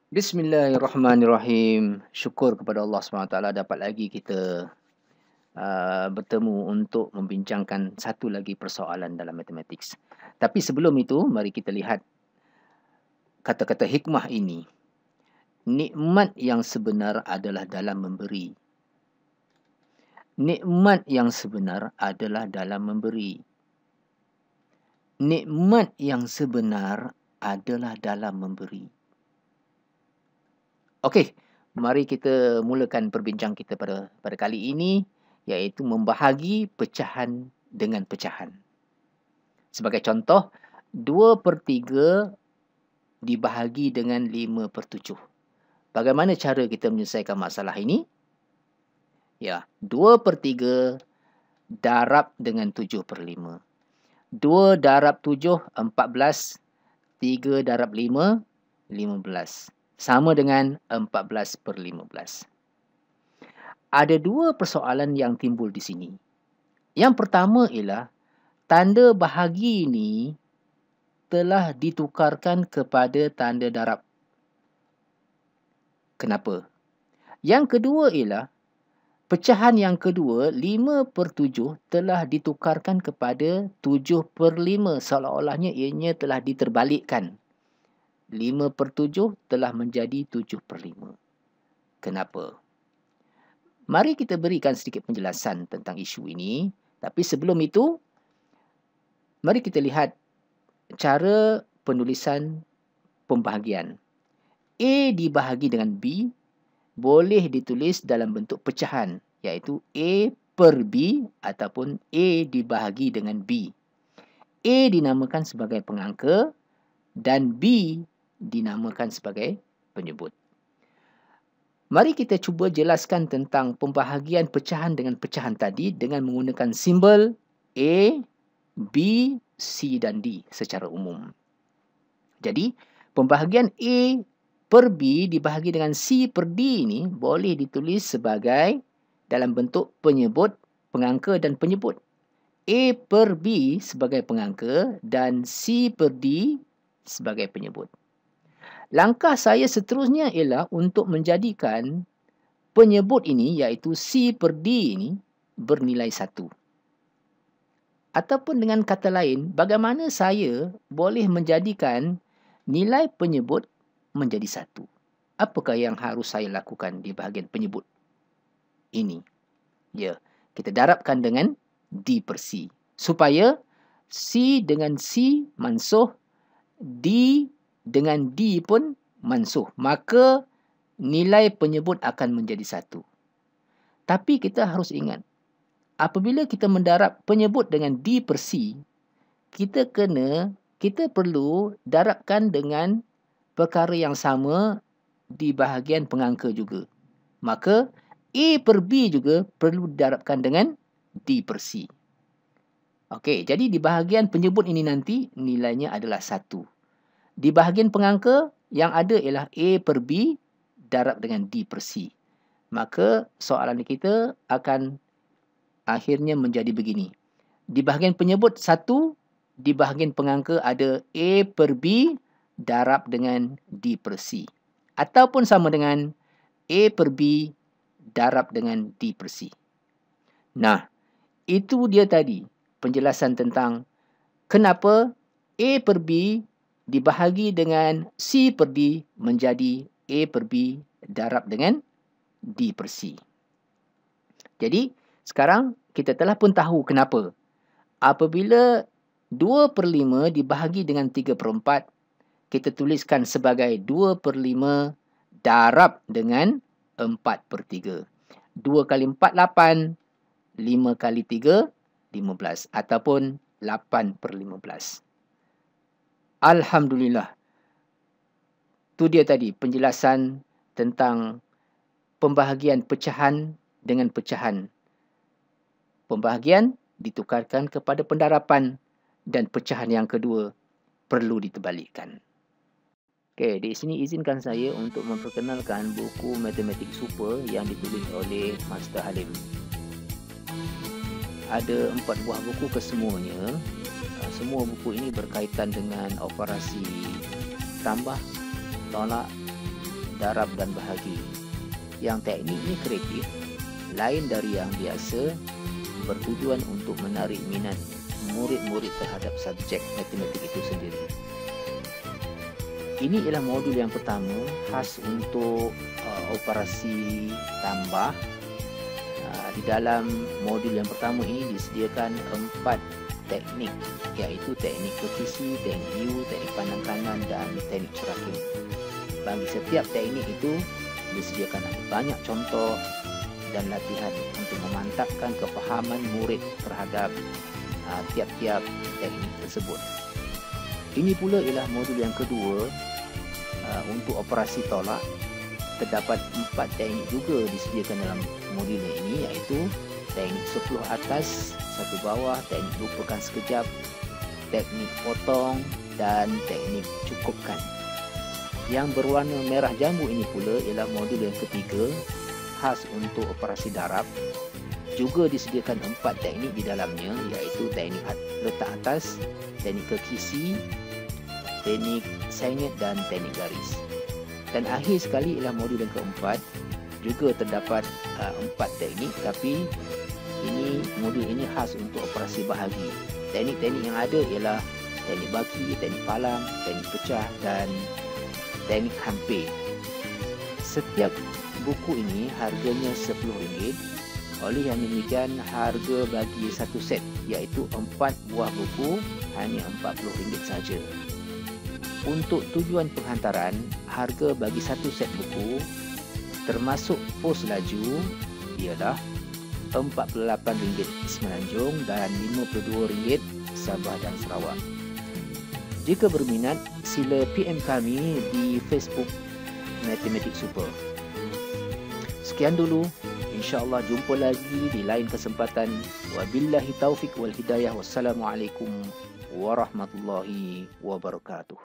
Bismillahirrahmanirrahim. Syukur kepada Allah SWT dapat lagi kita bertemu untuk membincangkan satu lagi persoalan dalam matematik. Tapi sebelum itu, mari kita lihat kata-kata hikmah ini. Nikmat yang sebenar adalah dalam memberi. Nikmat yang sebenar adalah dalam memberi. Nikmat yang sebenar adalah dalam memberi. Okey, mari kita mulakan perbincangan kita pada kali ini, iaitu membahagi pecahan dengan pecahan. Sebagai contoh, 2/3 dibahagi dengan 5/7. Bagaimana cara kita menyelesaikan masalah ini? Ya, 2/3 darab dengan 7/5. 2 darab 7, 14. 3 darab 5, 15. Sama dengan 14/15. Ada dua persoalan yang timbul di sini. Yang pertama ialah tanda bahagi ini telah ditukarkan kepada tanda darab. Kenapa? Yang kedua ialah pecahan yang kedua, 5/7 telah ditukarkan kepada 7/5. Seolah-olahnya ianya telah diterbalikkan. 5/7 telah menjadi 7/5. Kenapa? Mari kita berikan sedikit penjelasan tentang isu ini. Tapi sebelum itu, mari kita lihat cara penulisan pembahagian. A dibahagi dengan B boleh ditulis dalam bentuk pecahan, iaitu A per B ataupun A dibahagi dengan B. A dinamakan sebagai pengangka dan B dinamakan sebagai penyebut. Mari kita cuba jelaskan tentang pembahagian pecahan dengan pecahan tadi dengan menggunakan simbol A, B, C dan D secara umum. Jadi, pembahagian A per B dibahagi dengan C per D ini boleh ditulis sebagai dalam bentuk penyebut, pengangka dan penyebut. A per B sebagai pengangka dan C per D sebagai penyebut. Langkah saya seterusnya ialah untuk menjadikan penyebut ini iaitu C per D ini bernilai 1. Ataupun dengan kata lain, bagaimana saya boleh menjadikan nilai penyebut menjadi 1. Apakah yang harus saya lakukan di bahagian penyebut ini? Ya, kita darabkan dengan D per C. Supaya C dengan C mansuh, D dengan D pun mansuh. Maka nilai penyebut akan menjadi 1. Tapi kita harus ingat, apabila kita mendarab penyebut dengan D per C, kita perlu darabkan dengan perkara yang sama di bahagian pengangka juga. Maka A per B juga perlu didarabkan dengan D per C. Okey, jadi di bahagian penyebut ini nanti nilainya adalah 1. Di bahagian pengangka yang ada ialah A per B darab dengan D per C. Maka soalan kita akan akhirnya menjadi begini. Di bahagian penyebut 1, di bahagian pengangka ada A per B darab dengan D per C. Ataupun sama dengan A per B darab dengan D per C. Nah, itu dia tadi penjelasan tentang kenapa A per B dibahagi dengan C per D menjadi A per B darab dengan D per C. Jadi, sekarang kita telah pun tahu kenapa. Apabila 2/5 dibahagi dengan 3/4, kita tuliskan sebagai 2/5 darab dengan 4/3. 2 kali 4, 8. 5 kali 3, 15. Ataupun 8/15. Alhamdulillah. Itu dia tadi penjelasan tentang pembahagian pecahan dengan pecahan. Pembahagian ditukarkan kepada pendarapan dan pecahan yang kedua perlu diterbalikkan. Okey, di sini izinkan saya untuk memperkenalkan buku Matematik Super yang ditulis oleh Master Halim. Ada 4 buah buku kesemuanya. Semua buku ini berkaitan dengan operasi tambah, tolak, darab dan bahagi. Yang teknik ini kreatif, lain dari yang biasa, bertujuan untuk menarik minat murid-murid terhadap subjek matematik itu sendiri. Ini ialah modul yang pertama khas untuk operasi tambah. Di dalam modul yang pertama ini disediakan 4 teknik, iaitu teknik posisi, teknik U, teknik pandang kanan dan teknik cerakin. Bagi setiap teknik itu disediakan banyak contoh dan latihan untuk memantapkan kefahaman murid terhadap tiap-tiap teknik tersebut. Ini pula ialah modul yang kedua untuk operasi tolak. Terdapat 4 teknik juga disediakan dalam modul ini, iaitu teknik 10 atas, 1 bawah, teknik lupakan sekejap, teknik potong dan teknik cukupkan. Yang berwarna merah jambu ini pula ialah modul yang ketiga khas untuk operasi darab. Juga disediakan 4 teknik di dalamnya, iaitu teknik letak atas, teknik kekisi, teknik sengit dan teknik garis. Dan akhir sekali ialah modul yang keempat, juga terdapat 4 teknik, tapi modul ini khas untuk operasi bahagi. Teknik-teknik yang ada ialah teknik bagi, teknik palang, teknik pecah dan teknik hampir. Setiap buku ini harganya RM10. Oleh yang demikian, harga bagi satu set iaitu 4 buah buku hanya RM40 saja. Untuk tujuan penghantaran, harga bagi satu set buku termasuk pos laju ialah RM48 Semenanjung dan RM52 Sabah dan Sarawak. Jika berminat, sila PM kami di Facebook Matematik Super. Sekian dulu. InsyaAllah jumpa lagi di lain kesempatan. Wabillahi taufiq wal hidayah. Wassalamualaikum warahmatullahi wabarakatuh.